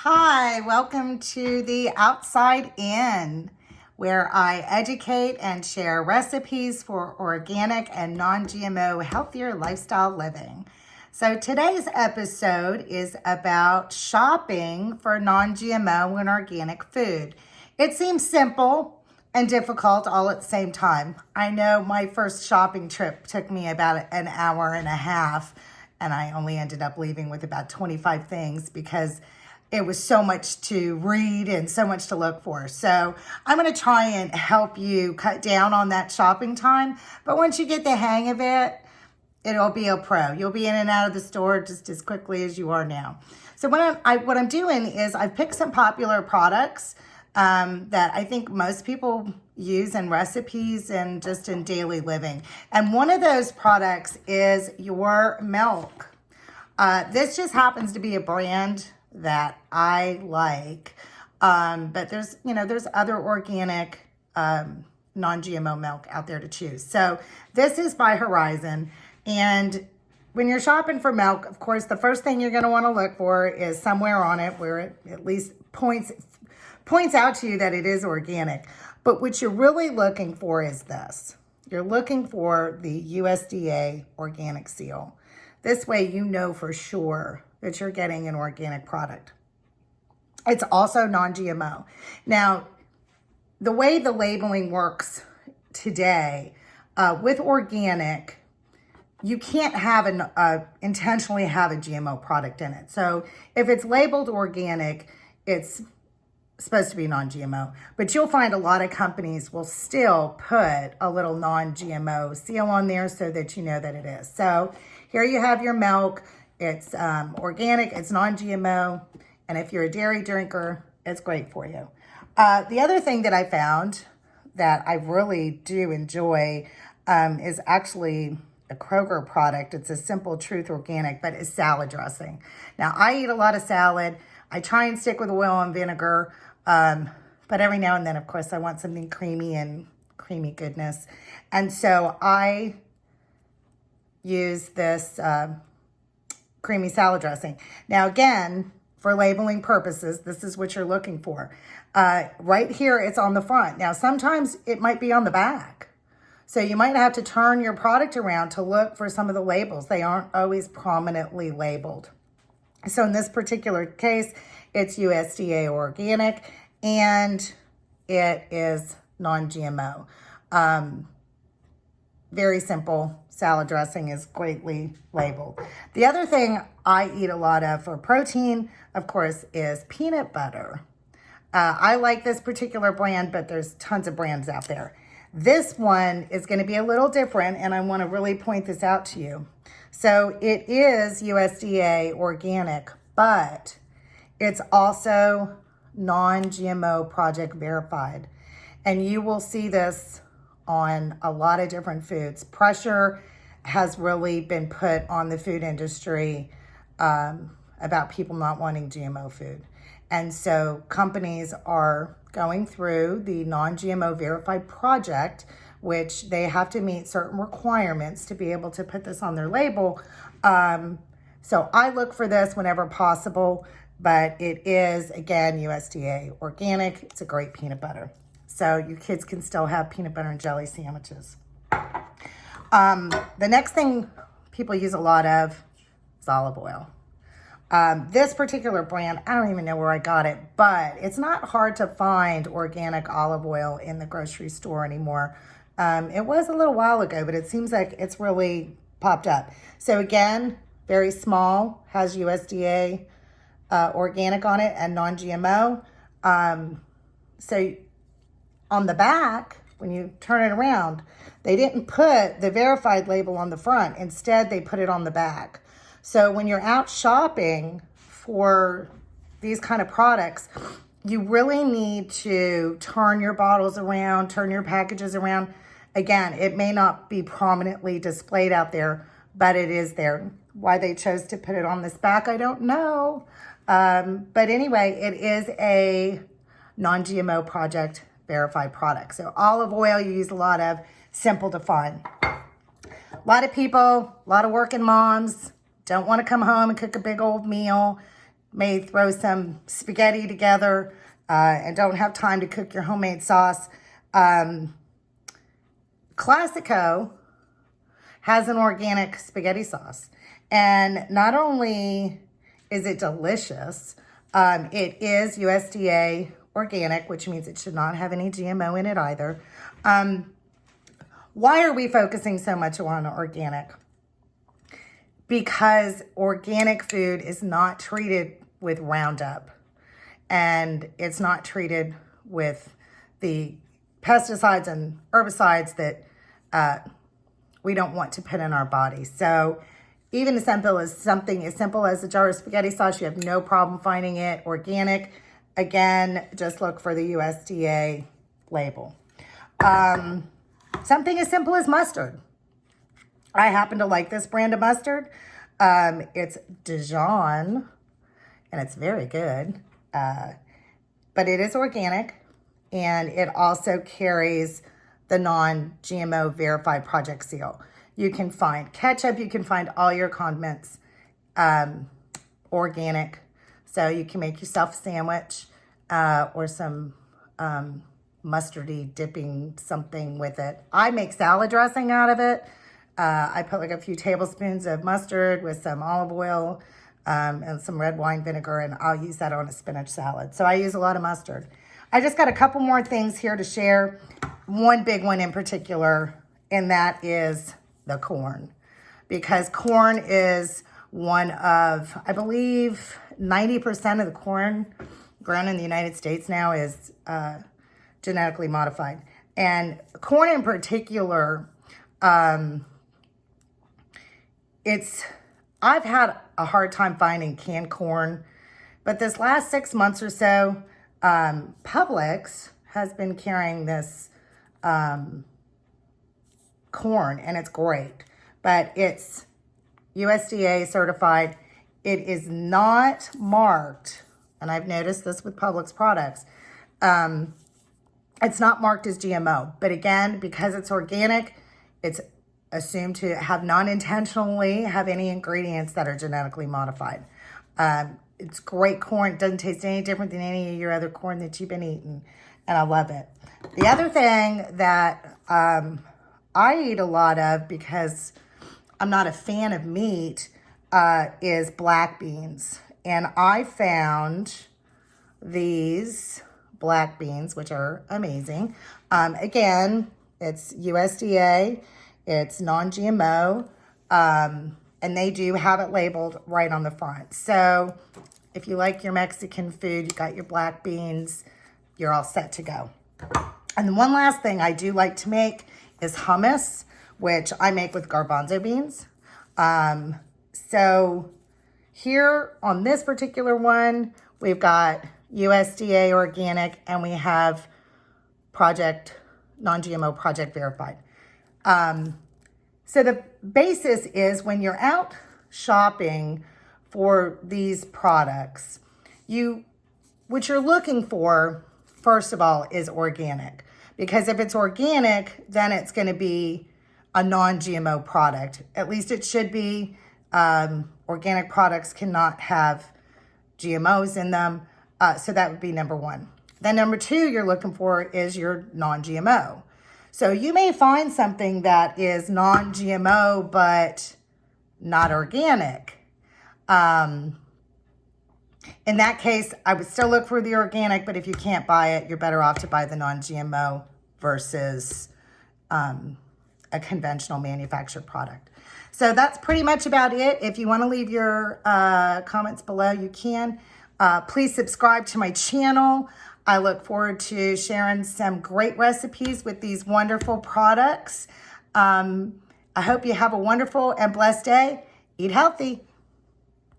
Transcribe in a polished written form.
Hi, welcome to the Outside In, where I educate and share recipes for organic and non-GMO healthier lifestyle living. So today's episode is about shopping for non-GMO and organic food. It seems simple and difficult all at the same time. I know my first shopping trip took me about an hour and a half, and I only ended up leaving with about 25 things because it was so much to read and so much to look for. So I'm going to try and help you cut down on that shopping time. But once you get the hang of it, it'll be a pro. You'll be in and out of the store just as quickly as you are now. So what I'm doing is I've picked some popular products that I think most people use in recipes and just in daily living. And one of those products is your milk. This just happens to be a brand that I like, but there's other organic non-GMO milk out there to choose. So this is by Horizon, and when you're shopping for milk, of course, the first thing you're going to want to look for is somewhere on it where it at least points out to you that it is organic. But what you're really looking for is this. You're looking for the USDA organic seal. This way you know for sure that you're getting an organic product. It's also non-GMO. Now, the way the labeling works today with organic, you can't have intentionally have a GMO product in it. So if it's labeled organic, it's supposed to be non-GMO. But you'll find a lot of companies will still put a little non-GMO seal on there so that you know that it is. So here you have your milk. It's organic, it's non-GMO, and if you're a dairy drinker, it's great for you. The other thing that I found that I really do enjoy is actually a Kroger product. It's a Simple Truth Organic, but it's salad dressing. Now, I eat a lot of salad. I try and stick with oil and vinegar, but every now and then, of course, I want something creamy goodness. And so I use this creamy salad dressing. Now, again, for labeling purposes, this is what you're looking for. Right here, it's on the front. Now, sometimes it might be on the back. So you might have to turn your product around to look for some of the labels. They aren't always prominently labeled. So in this particular case, it's USDA organic, and it is non-GMO. Very simple. Salad dressing is greatly labeled. The other thing I eat a lot of for protein, of course, is peanut butter. I like this particular brand, but there's tons of brands out there. This one is going to be a little different, and I want to really point this out to you. So it is USDA organic, but it's also non-GMO project verified. And you will see this on a lot of different foods. Pressure has really been put on the food industry about people not wanting GMO food. And so companies are going through the non-GMO verified project, which they have to meet certain requirements to be able to put this on their label. So I look for this whenever possible, but it is, again, USDA organic. It's a great peanut butter. So your kids can still have peanut butter and jelly sandwiches. The next thing people use a lot of is olive oil. This particular brand, I don't even know where I got it, but it's not hard to find organic olive oil in the grocery store anymore. It was a little while ago, but it seems like it's really popped up. So again, very small, has USDA organic on it and non-GMO. So on the back, when you turn it around, they didn't put the verified label on the front. Instead, they put it on the back. So when you're out shopping for these kind of products, you really need to turn your bottles around, turn your packages around. Again, it may not be prominently displayed out there, but it is there. Why they chose to put it on this back, I don't know. But anyway, it is a non-GMO project verified product. So olive oil you use a lot of, simple to find. A lot of people, a lot of working moms don't want to come home and cook a big old meal. may throw some spaghetti together and don't have time to cook your homemade sauce, Classico has an organic spaghetti sauce. And not only is it delicious, it is USDA organic, which means it should not have any GMO in it either. Why are we focusing so much on organic? Because organic food is not treated with Roundup, and it's not treated with the pesticides and herbicides that we don't want to put in our bodies. So even something as simple as a jar of spaghetti sauce, you have no problem finding it organic. Again, just look for the USDA label. Something as simple as mustard. I happen to like this brand of mustard. It's Dijon, and it's very good. But it is organic, and it also carries the non-GMO verified project seal. You can find ketchup, you can find all your condiments organic. So you can make yourself a sandwich or some mustardy dipping something with it. I make salad dressing out of it. I put like a few tablespoons of mustard with some olive oil and some red wine vinegar, and I'll use that on a spinach salad. So I use a lot of mustard. I just got a couple more things here to share. One big one in particular, and that is the corn. Because corn is one of, I believe, 90% of the corn grown in the United States now is genetically modified. And corn in particular, I've had a hard time finding canned corn, but this last 6 months or so, Publix has been carrying this corn, and it's great, but it's USDA certified. It is not marked, and I've noticed this with Publix products. It's not marked as GMO, but again, because it's organic, it's assumed to have non-intentionally have any ingredients that are genetically modified. It's great corn. It doesn't taste any different than any of your other corn that you've been eating, and I love it. The other thing that I eat a lot of, because I'm not a fan of meat, is black beans. And I found these black beans, which are amazing. Again, it's USDA, it's non-GMO, and they do have it labeled right on the front. So if you like your Mexican food, you got your black beans, you're all set to go. And the one last thing I do like to make is hummus, which I make with garbanzo beans. So here on this particular one, we've got USDA organic, and we have non-GMO project verified. So the basis is when you're out shopping for these products, what you're looking for, first of all, is organic. Because if it's organic, then it's going to be a non-GMO product. At least it should be. Organic products cannot have GMOs in them. So that would be number one. Then number two you're looking for is your non-GMO. So you may find something that is non-GMO but not organic. In that case, I would still look for the organic, but if you can't buy it, you're better off to buy the non-GMO versus a conventional manufactured product. So that's pretty much about it. If you want to leave your comments below, you can. Please subscribe to my channel. I look forward to sharing some great recipes with these wonderful products. I hope you have a wonderful and blessed day. Eat healthy.